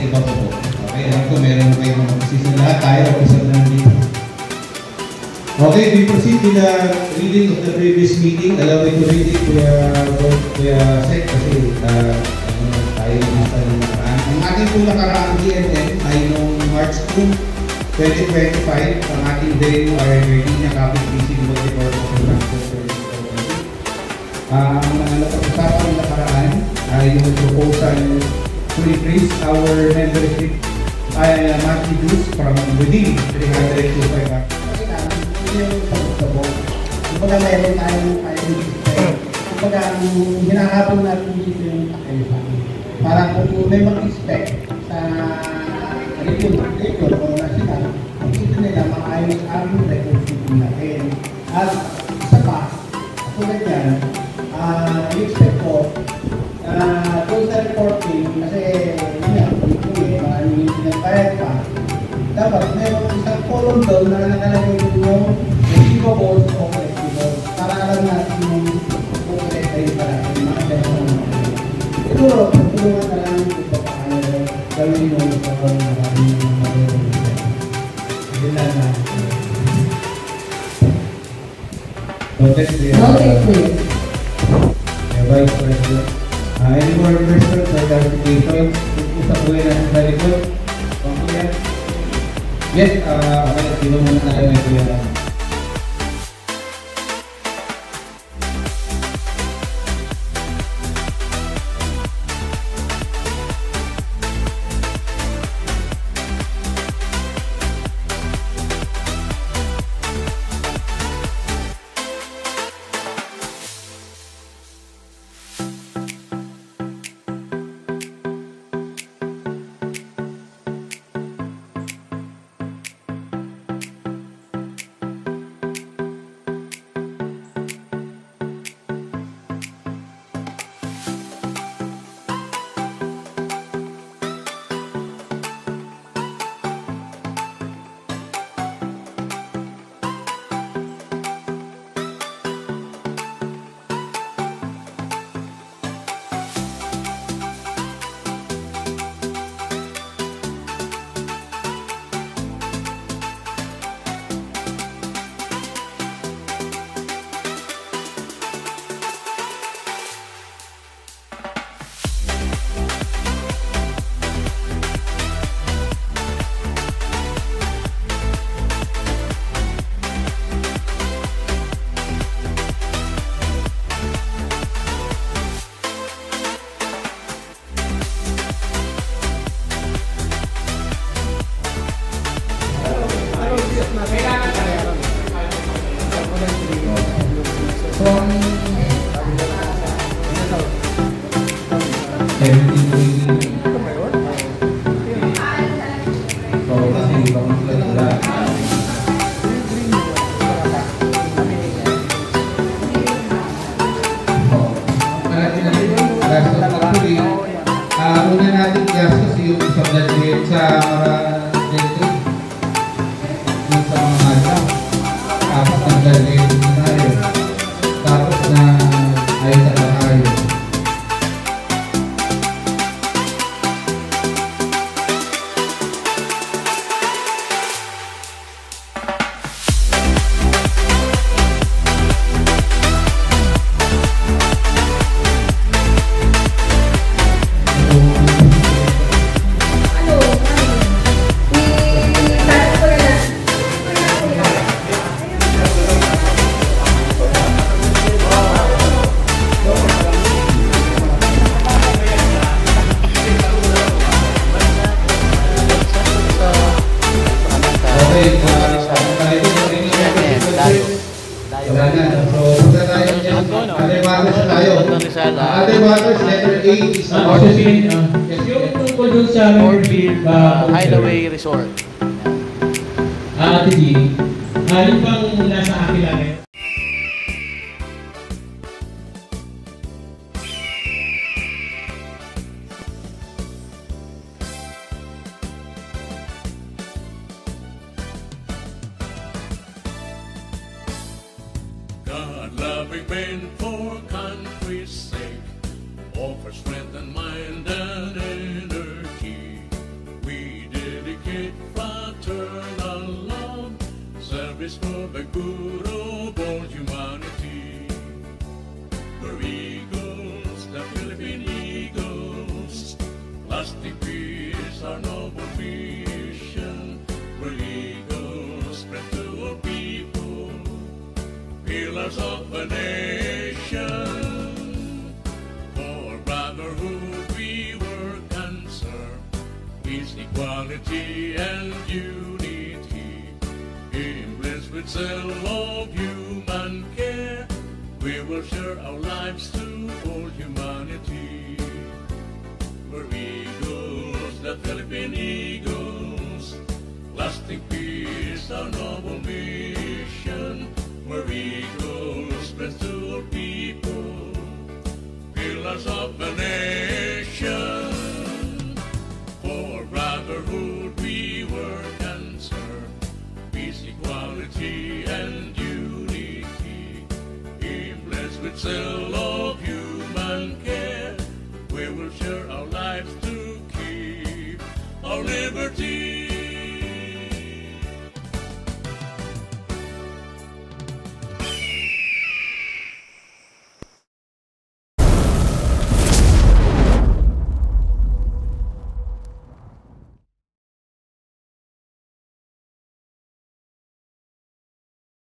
iba po po. Okay, alam ko meron kayo mga position lahat tayo, officer na nandito. Okay, we proceed with the reading of the previous meeting. Allow me to read it Kuya Sek kasi tayo nasa nakaraan. Ang ating po nakaraang DNN ay noong March 2, 2025, ang ating day RMRD na Capital Leasing Multi-Purpose Transport. Ang mga napag-usapan ng nakaraan ay yung proposal to increase our membership monthly dues from within 300 to 500. Yung pagkabog. Kumbaga meron tayong kumbaga hinahabol natin dito yung kakaiba. Para kung may mag-expect sa region o national, makikita nila maayos ang records natin. At isa pa, tulad yan, i-expect ko doon sa reporting, kasi maraming pinagbayad pa, dapat mayroon isang column doon na nakalagay yung receivables o collectibles para alam natin yung correct tayo para yung mga gano'n. Siguro, tulungan na lang kung paano gawin yung pagkakaroon na maraming mga hindi lang na. Noted please. Vice President. Any more questions or clarifications? Usap po yan natin sa likod. Okay. Yes, okay. Sino muna tayo may kuya? Una natin gastos yung isang budget sa electric. Yung sa mga alam. Tapos ng budget na tayo. Tapos na ayos sa tayo. Other matters, letter A is yung tungkol dun sa Hideaway Resort. Ate G, yung bang nasa akin lang eh? God-loving men for country's sake, offer strength and mind and energy. equality and unity. Blessed with self-love, human care, we will share our lives to all humanity. We're eagles, the Philippine Eagles, lasting peace, our noble mission. We're eagles, friends to all people, pillars of the nation. For brotherhood we work and serve, peace, equality, and unity. Blessed with self-love, human care, we will share our lives to keep our liberty